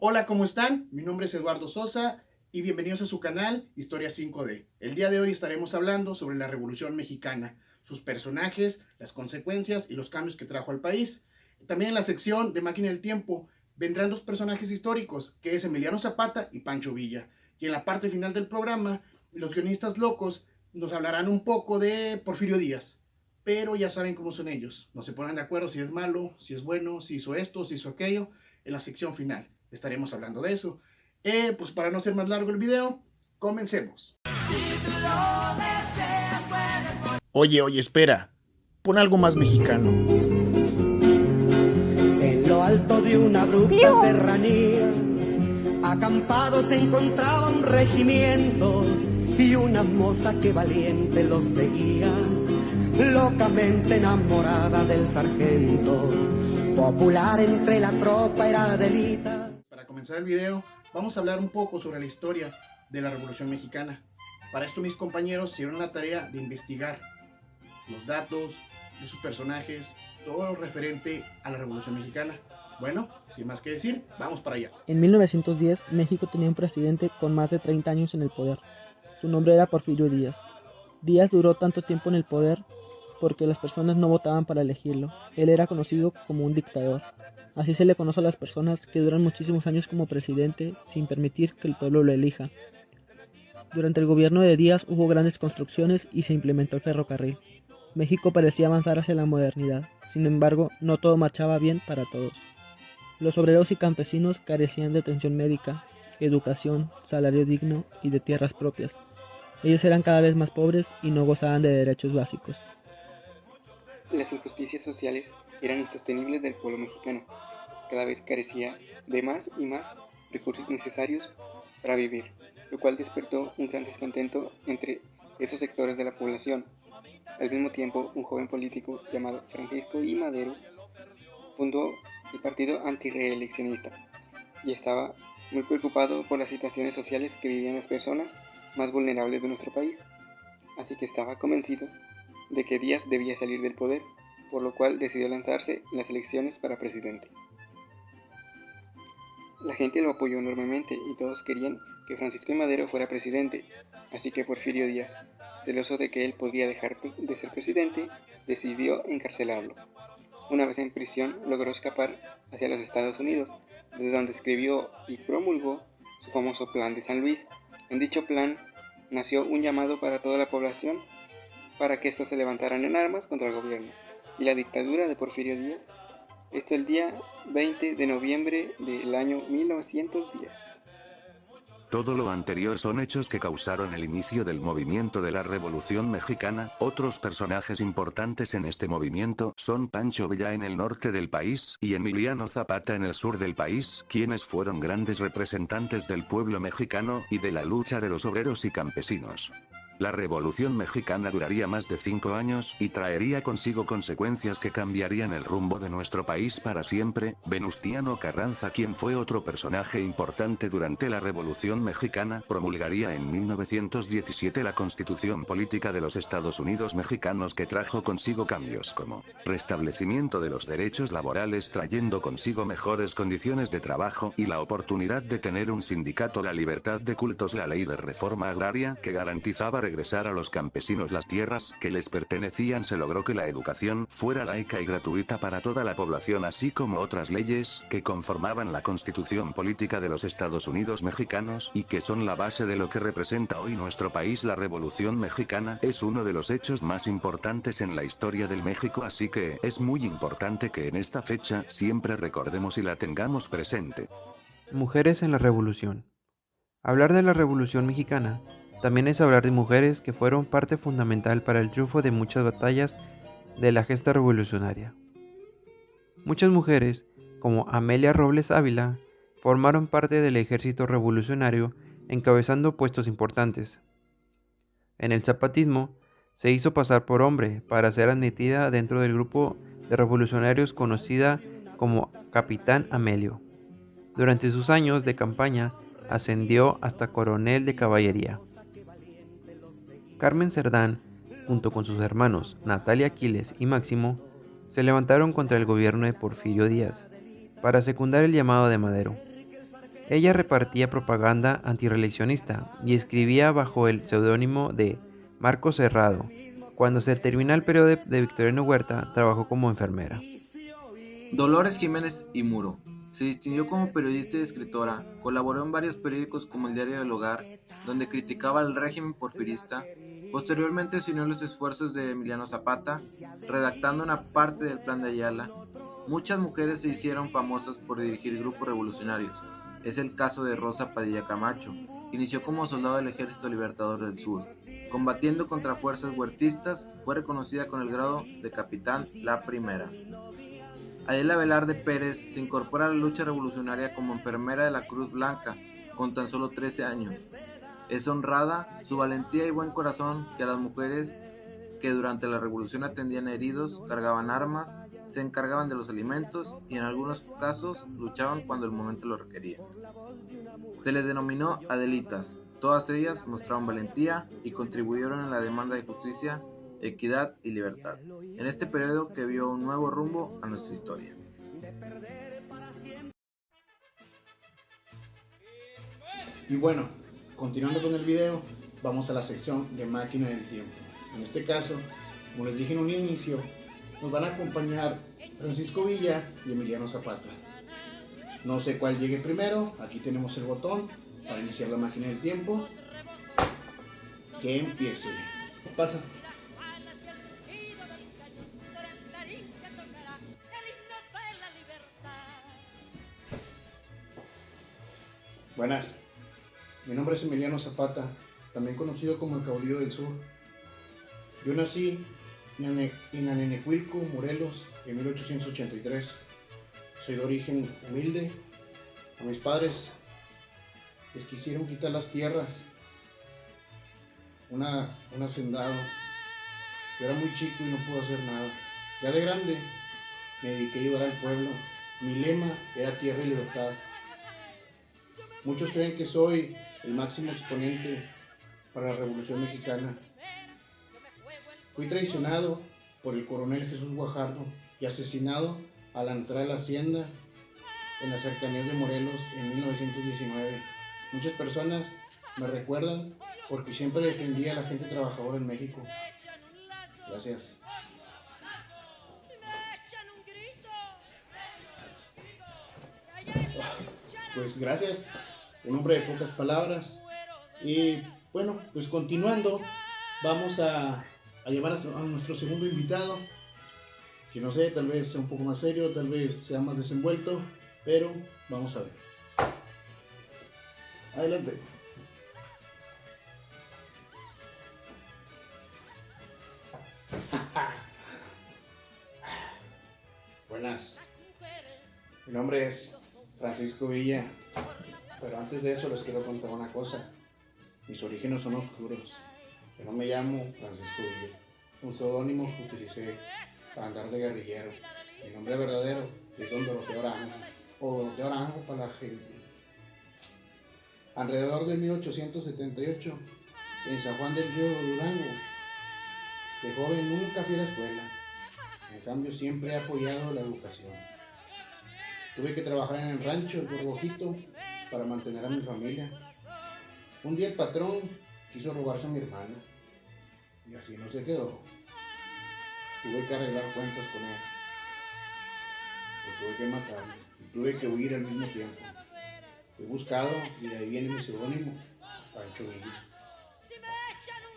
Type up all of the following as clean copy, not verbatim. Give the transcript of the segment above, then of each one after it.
Hola, ¿cómo están? Mi nombre es Eduardo Sosa y bienvenidos a su canal Historia 5D. El día de hoy estaremos hablando sobre la Revolución Mexicana, sus personajes, las consecuencias y los cambios que trajo al país. También en la sección de Máquina del Tiempo vendrán dos personajes históricos, que es Emiliano Zapata y Pancho Villa. Y en la parte final del programa, los guionistas locos nos hablarán un poco de Porfirio Díaz. Pero ya saben cómo son ellos. No se ponen de acuerdo si es malo, si es bueno, si hizo esto, si hizo aquello. En la sección final estaremos hablando de eso. Pues para no hacer más largo el video, comencemos. Oye, espera. Pon algo más mexicano. En lo alto de una abrupta serranía, acampado se encontraba un regimiento y una moza que valiente los seguía, locamente enamorada del sargento. Popular entre la tropa era Adelita. Para comenzar el video, vamos a hablar un poco sobre la historia de la Revolución Mexicana. Para esto mis compañeros hicieron la tarea de investigar los datos de sus personajes, todo lo referente a la Revolución Mexicana. Bueno, sin más que decir, vamos para allá. En 1910, México tenía un presidente con más de 30 años en el poder. Su nombre era Porfirio Díaz. Díaz duró tanto tiempo en el poder porque las personas no votaban para elegirlo. Él era conocido como un dictador. Así se le conoce a las personas que duran muchísimos años como presidente sin permitir que el pueblo lo elija. Durante el gobierno de Díaz hubo grandes construcciones y se implementó el ferrocarril. México parecía avanzar hacia la modernidad. Sin embargo, no todo marchaba bien para todos. Los obreros y campesinos carecían de atención médica, educación, salario digno y de tierras propias. Ellos eran cada vez más pobres y no gozaban de derechos básicos. Las injusticias sociales eran insostenibles del pueblo mexicano. Cada vez carecía de más y más recursos necesarios para vivir, lo cual despertó un gran descontento entre esos sectores de la población. Al mismo tiempo, un joven político llamado Francisco I. Madero fundó el Partido Antirreeleccionista y estaba muy preocupado por las situaciones sociales que vivían las personas más vulnerables de nuestro país, así que estaba convencido de que Díaz debía salir del poder, por lo cual decidió lanzarse en las elecciones para presidente. La gente lo apoyó enormemente y todos querían que Francisco I. Madero fuera presidente, así que Porfirio Díaz, celoso de que él podía dejar de ser presidente, decidió encarcelarlo. Una vez en prisión, logró escapar hacia los Estados Unidos, desde donde escribió y promulgó su famoso Plan de San Luis. En dicho plan nació un llamado para toda la población para que estos se levantaran en armas contra el gobierno y la dictadura de Porfirio Díaz. Esto el día 20 de noviembre del año 1910. Todo lo anterior son hechos que causaron el inicio del movimiento de la Revolución Mexicana. Otros personajes importantes en este movimiento son Pancho Villa en el norte del país y Emiliano Zapata en el sur del país, quienes fueron grandes representantes del pueblo mexicano y de la lucha de los obreros y campesinos. La Revolución Mexicana duraría más de 5 años y traería consigo consecuencias que cambiarían el rumbo de nuestro país para siempre. Venustiano Carranza, quien fue otro personaje importante durante la Revolución Mexicana, promulgaría en 1917 la Constitución Política de los Estados Unidos Mexicanos, que trajo consigo cambios como restablecimiento de los derechos laborales, trayendo consigo mejores condiciones de trabajo y la oportunidad de tener un sindicato, la libertad de cultos, la ley de reforma agraria que garantizaba regresar a los campesinos las tierras que les pertenecían. Se logró que la educación fuera laica y gratuita para toda la población, así como otras leyes que conformaban la Constitución Política de los Estados Unidos Mexicanos y que son la base de lo que representa hoy nuestro país. La Revolución Mexicana es uno de los hechos más importantes en la historia del México, así que es muy importante que en esta fecha siempre recordemos y la tengamos presente. Mujeres en la Revolución. Hablar de la Revolución Mexicana también es hablar de mujeres que fueron parte fundamental para el triunfo de muchas batallas de la gesta revolucionaria. Muchas mujeres, como Amelia Robles Ávila, formaron parte del ejército revolucionario encabezando puestos importantes. En el zapatismo, se hizo pasar por hombre para ser admitida dentro del grupo de revolucionarios conocida como Capitán Amelio. Durante sus años de campaña, ascendió hasta coronel de caballería. Carmen Cerdán, junto con sus hermanos Natalia Aquiles y Máximo, se levantaron contra el gobierno de Porfirio Díaz para secundar el llamado de Madero. Ella repartía propaganda antirreeleccionista y escribía bajo el seudónimo de Marcos Serrado. Cuando se termina el periodo de Victoriano Huerta, trabajó como enfermera. Dolores Jiménez y Muro. Se distinguió como periodista y escritora, colaboró en varios periódicos como El Diario del Hogar, donde criticaba el régimen porfirista. Posteriormente se unió a los esfuerzos de Emiliano Zapata, redactando una parte del Plan de Ayala. Muchas mujeres se hicieron famosas por dirigir grupos revolucionarios. Es el caso de Rosa Padilla Camacho, que inició como soldado del Ejército Libertador del Sur. Combatiendo contra fuerzas huertistas, fue reconocida con el grado de capitán la primera. Adela Velarde Pérez se incorpora a la lucha revolucionaria como enfermera de la Cruz Blanca, con tan solo 13 años. Es honrada su valentía y buen corazón que a las mujeres que durante la revolución atendían heridos, cargaban armas, se encargaban de los alimentos y en algunos casos luchaban cuando el momento lo requería. Se les denominó Adelitas. Todas ellas mostraron valentía y contribuyeron en la demanda de justicia, equidad y libertad, en este periodo que vio un nuevo rumbo a nuestra historia. Y bueno, continuando con el video, vamos a la sección de Máquina del Tiempo. En este caso, como les dije en un inicio, nos van a acompañar Francisco Villa y Emiliano Zapata. No sé cuál llegue primero, aquí tenemos el botón para iniciar la máquina del tiempo. Que empiece. ¿Qué pasa? Buenas, mi nombre es Emiliano Zapata, también conocido como el Caudillo del Sur. Yo nací en Anenecuilco, Morelos, en 1883. Soy de origen humilde. A mis padres les quisieron quitar las tierras, un hacendado. Yo era muy chico y no pude hacer nada. Ya de grande me dediqué a ayudar al pueblo. Mi lema era tierra y libertad. Muchos creen que soy el máximo exponente para la Revolución Mexicana. Fui traicionado por el coronel Jesús Guajardo y asesinado al entrar a la hacienda en las cercanías de Morelos en 1919. Muchas personas me recuerdan porque siempre defendí a la gente trabajadora en México. Gracias. Pues gracias, un hombre de pocas palabras. Y bueno, pues continuando, vamos a llevar a nuestro segundo invitado, que no sé, tal vez sea un poco más serio, tal vez sea más desenvuelto, pero vamos a ver. Adelante. Buenas, mi nombre es Francisco Villa, pero antes de eso les quiero contar una cosa. Mis orígenes son oscuros. Yo no me llamo Francisco Villa, un seudónimo que utilicé para andar de guerrillero. Mi nombre verdadero es Don Doroteo Arango, o Doroteo Arango para la gente. Alrededor de 1878, en San Juan del Río, Durango, de joven nunca fui a la escuela. En cambio, siempre he apoyado la educación. Tuve que trabajar en el rancho, el Borbojito, para mantener a mi familia. Un día el patrón quiso robarse a mi hermana, y así no se quedó. Tuve que arreglar cuentas con él. Lo tuve que matar y tuve que huir al mismo tiempo. Fui buscado y de ahí viene mi seudónimo, Pancho Villa.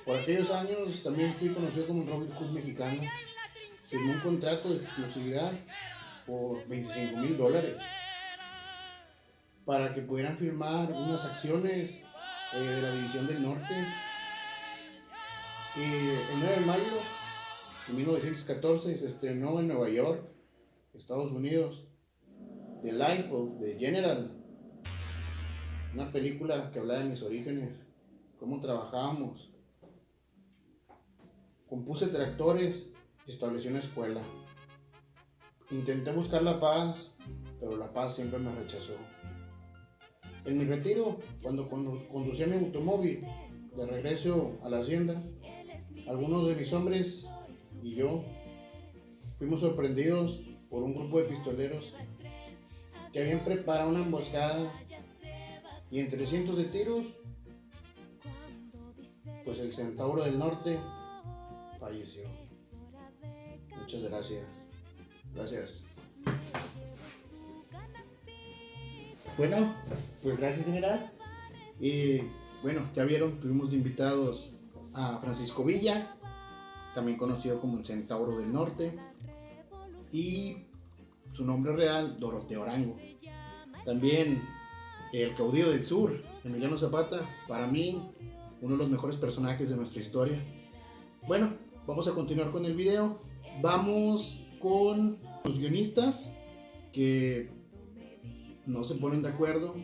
Por aquellos años también fui conocido como el Robin Hood mexicano. Firmé un contrato de exclusividad por $25,000 para que pudieran firmar unas acciones de la División del Norte. El 9 de mayo de 1914 se estrenó en Nueva York, Estados Unidos, The Life of the General, una película que hablaba de mis orígenes, cómo trabajábamos. Compuse tractores y establecí una escuela. Intenté buscar la paz, pero la paz siempre me rechazó. En mi retiro, cuando conducía mi automóvil de regreso a la hacienda, algunos de mis hombres y yo fuimos sorprendidos por un grupo de pistoleros que habían preparado una emboscada Y entre cientos de tiros, pues el Centauro del Norte falleció. Muchas gracias. Gracias. Bueno, pues gracias, general. Y bueno, ya vieron, tuvimos de invitados a Francisco Villa, también conocido como el Centauro del Norte, y su nombre real, Doroteo Arango. También el caudillo del sur, Emiliano Zapata, para mí uno de los mejores personajes de nuestra historia. Bueno, vamos a continuar con el video. Vamos con los guionistas que no se ponen de acuerdo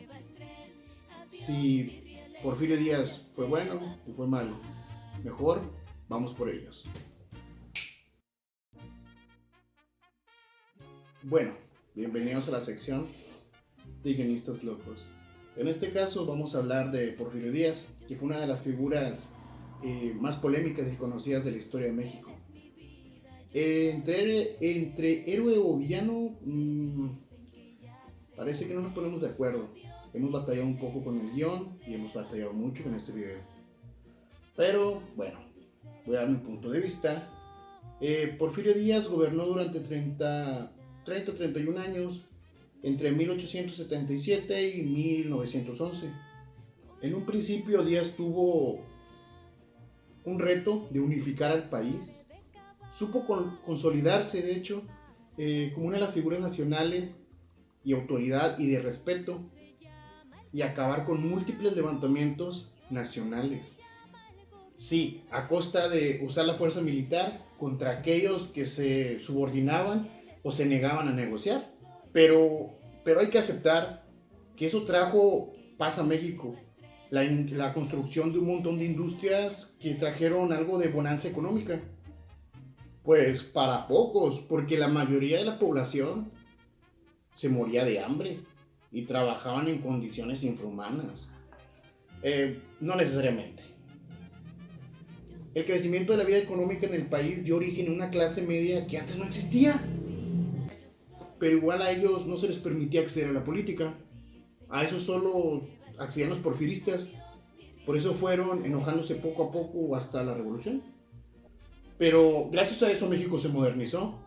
si Porfirio Díaz fue bueno o fue malo. Mejor vamos por ellos. Bueno, bienvenidos a la sección de guionistas locos. En este caso vamos a hablar de Porfirio Díaz, que fue una de las figuras más polémicas y conocidas de la historia de México. Entre héroe o villano, parece que no nos ponemos de acuerdo. Hemos batallado un poco con el guión y hemos batallado mucho con este video. Pero bueno, voy a dar mi punto de vista. Porfirio Díaz gobernó durante 31 años, entre 1877 y 1911. En un principio Díaz tuvo un reto de unificar al país. Supo consolidarse, de hecho, como una de las figuras nacionales y autoridad y de respeto, y acabar con múltiples levantamientos nacionales. Sí, a costa de usar la fuerza militar contra aquellos que se subordinaban o se negaban a negociar. Pero hay que aceptar que eso trajo paz a México, la construcción de un montón de industrias que trajeron algo de bonanza económica. Pues para pocos, porque la mayoría de la población se moría de hambre y trabajaban en condiciones infrahumanas. No necesariamente. El crecimiento de la vida económica en el país dio origen a una clase media que antes no existía. Pero igual a ellos no se les permitía acceder a la política. A eso solo accedían los porfiristas. Por eso fueron enojándose poco a poco hasta la revolución. Pero gracias a eso México se modernizó.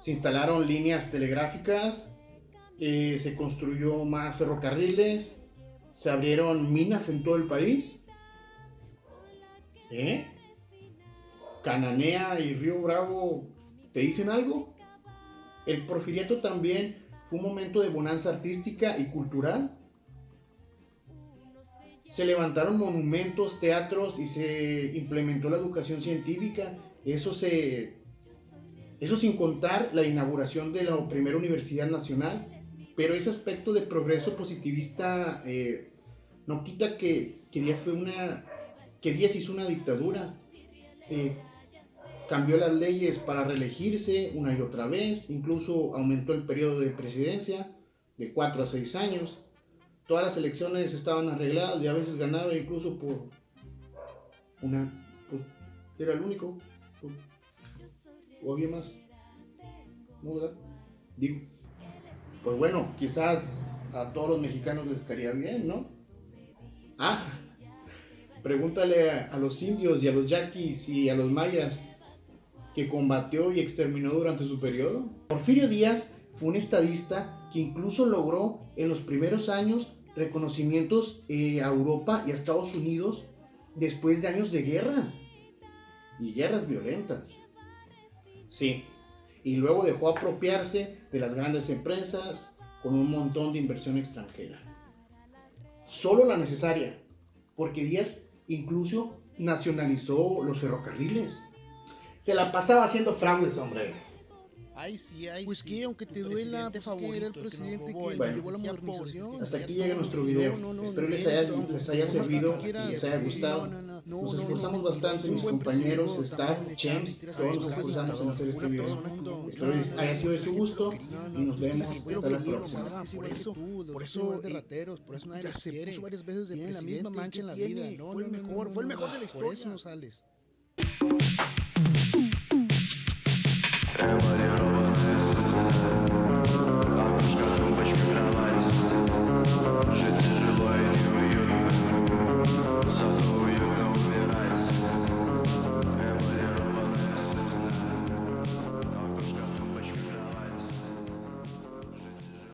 Se instalaron líneas telegráficas, se construyó más ferrocarriles, se abrieron minas en todo el país. Cananea y Río Bravo, ¿te dicen algo? El porfiriato también fue un momento de bonanza artística y cultural. Se levantaron monumentos, teatros y se implementó la educación científica. Eso sin contar la inauguración de la primera Universidad Nacional. Pero ese aspecto de progreso positivista no quita que Díaz hizo una dictadura. Cambió las leyes para reelegirse una y otra vez, incluso aumentó el periodo de presidencia de 4 a 6 años. Todas las elecciones estaban arregladas y a veces ganaba incluso por una, pues, era el único, pues, o había más, ¿no, verdad? Digo, pues bueno, quizás a todos los mexicanos les estaría bien, ¿no? Pregúntale a los indios y a los yaquis y a los mayas que combatió y exterminó durante su periodo. Porfirio Díaz fue un estadista que incluso logró en los primeros años reconocimientos a Europa y a Estados Unidos después de años de guerras y guerras violentas. Sí, y luego dejó apropiarse de las grandes empresas con un montón de inversión extranjera. Solo la necesaria, porque Díaz incluso nacionalizó los ferrocarriles. Se la pasaba haciendo fraudes, hombre. Pues que aunque te duela, pues que era el presidente que llevó la modernización. Hasta aquí llega nuestro video. Espero les haya servido y les haya gustado. Nos esforzamos bastante, mis compañeros, staff, champs, todos nos esforzamos en hacer este video. Espero les haya sido de su gusto y nos vemos hasta la próxima. Por eso de rateros, por eso nadie las quiere. Se puso varias veces de la misma mancha en la vida. Fue el mejor de la historia. Por eso no sales. Жить